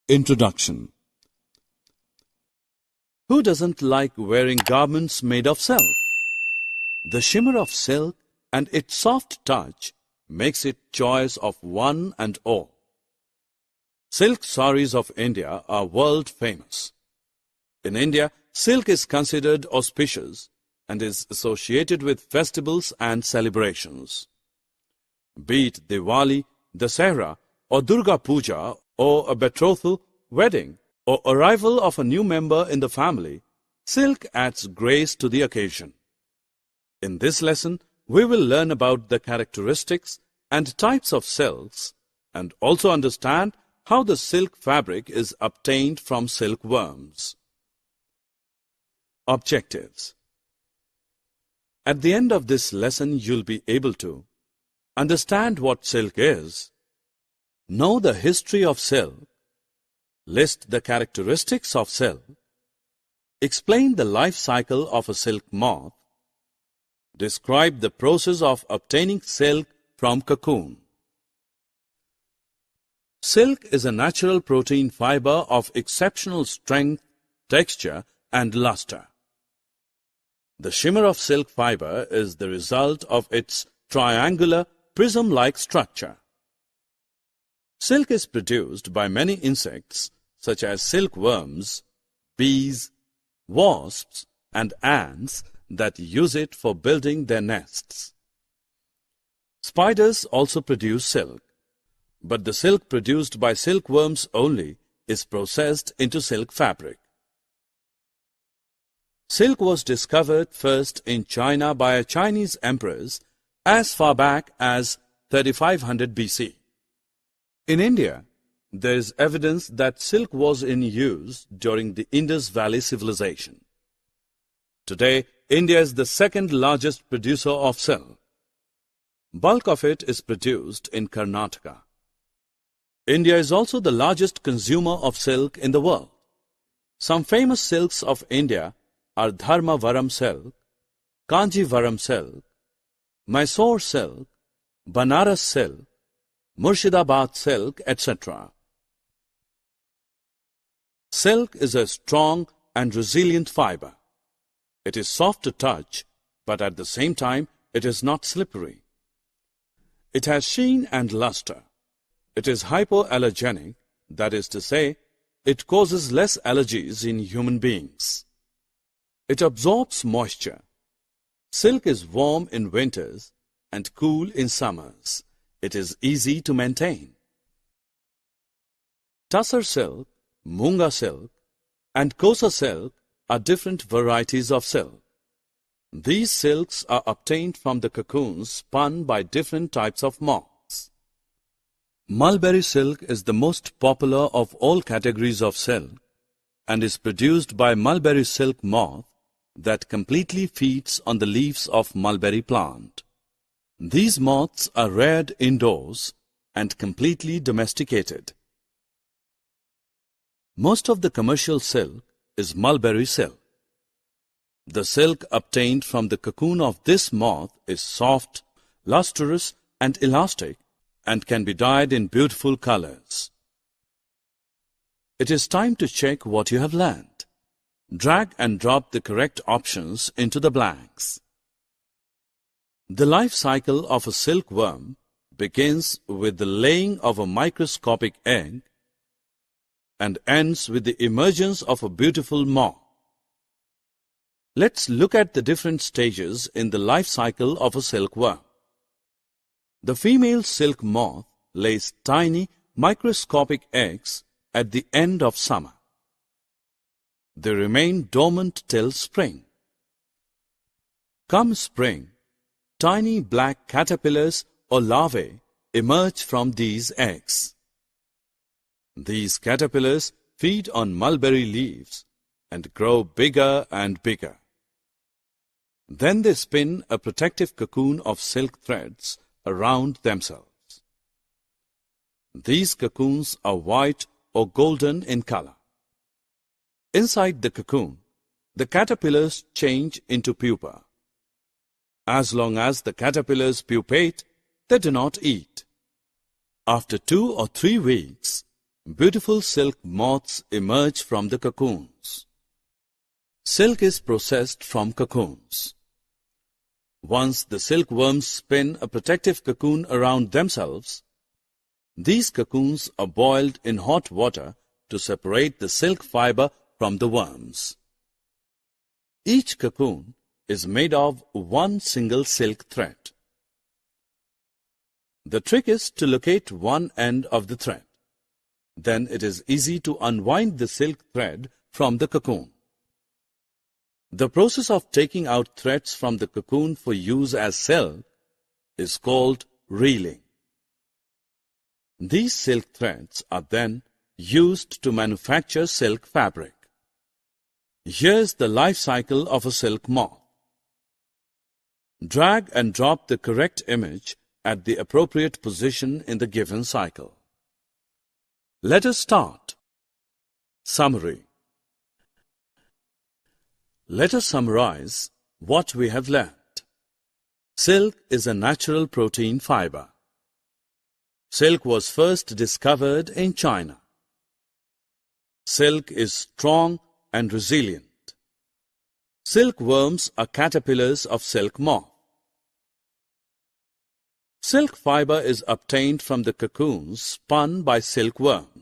Introduction. Who doesn't like wearing garments made of silk? The shimmer of silk and its soft touch makes it choice of one and all. Silk saris of India are world famous. In India, silk is considered auspicious and is associated with festivals and celebrations. Be it Diwali, Dasahra, or Durga Puja, or a betrothal, wedding, or arrival of a new member in the family, silk adds grace to the occasion. In this lesson, we will learn about the characteristics and types of silks and also understand how the silk fabric is obtained from silkworms. Objectives. At the end of this lesson, you'll be able to understand what silk is, know the history of silk, list the characteristics of silk, explain the life cycle of a silk moth, describe the process of obtaining silk from cocoon. Silk is a natural protein fiber of exceptional strength, texture, and luster. The shimmer of silk fiber is the result of its triangular, prism-like structure. Silk is produced by many insects such as silkworms, bees, wasps, and ants that use it for building their nests. Spiders also produce silk, but the silk produced by silkworms only is processed into silk fabric. Silk was discovered first in China by a Chinese empress as far back as 3500 BC. In India, there is evidence that silk was in use during the Indus Valley civilization. Today, India is the second largest producer of silk. Bulk of it is produced in Karnataka. India is also the largest consumer of silk in the world. Some famous silks of India are Dharmavaram silk, Kanjivaram silk, Mysore silk, Banaras silk, Murshidabad silk, etc. Silk is a strong and resilient fiber. It is soft to touch, but at the same time, it is not slippery. It has sheen and luster. It is hypoallergenic, that is to say, it causes less allergies in human beings. It absorbs moisture. Silk is warm in winters and cool in summers. It is easy to maintain. Tussar silk, Munga silk, and Kosa silk are different varieties of silk. These silks are obtained from the cocoons spun by different types of moths. Mulberry silk is the most popular of all categories of silk and is produced by mulberry silk moth that completely feeds on the leaves of mulberry plant. These moths are reared indoors and completely domesticated. Most of the commercial silk is mulberry silk. The silk obtained from the cocoon of this moth is soft, lustrous, and elastic and can be dyed in beautiful colors. It is time to check what you have learned. Drag and drop the correct options into the blanks. The life cycle of a silkworm begins with the laying of a microscopic egg and ends with the emergence of a beautiful moth. Let's look at the different stages in the life cycle of a silkworm. The female silk moth lays tiny microscopic eggs at the end of summer. They remain dormant till spring. Come spring, tiny black caterpillars or larvae emerge from these eggs. These caterpillars feed on mulberry leaves and grow bigger and bigger. Then they spin a protective cocoon of silk threads around themselves. These cocoons are white or golden in color. Inside the cocoon, the caterpillars change into pupa. As long as the caterpillars pupate, they do not eat. After 2 or 3 weeks, beautiful silk moths emerge from the cocoons. Silk is processed from cocoons. Once the silkworms spin a protective cocoon around themselves, these cocoons are boiled in hot water to separate the silk fiber from the worms. Each cocoon is made of one single silk thread. The trick is to locate one end of the thread. Then it is easy to unwind the silk thread from the cocoon. The process of taking out threads from the cocoon for use as silk is called reeling. These silk threads are then used to manufacture silk fabric. Here's the life cycle of a silk moth. Drag and drop the correct image at the appropriate position in the given cycle. Let us start. Summary. Let us summarize what we have learned. Silk is a natural protein fiber. Silk was first discovered in China. Silk is strong and resilient. Silkworms are caterpillars of silk moth. Silk fiber is obtained from the cocoons spun by silkworms.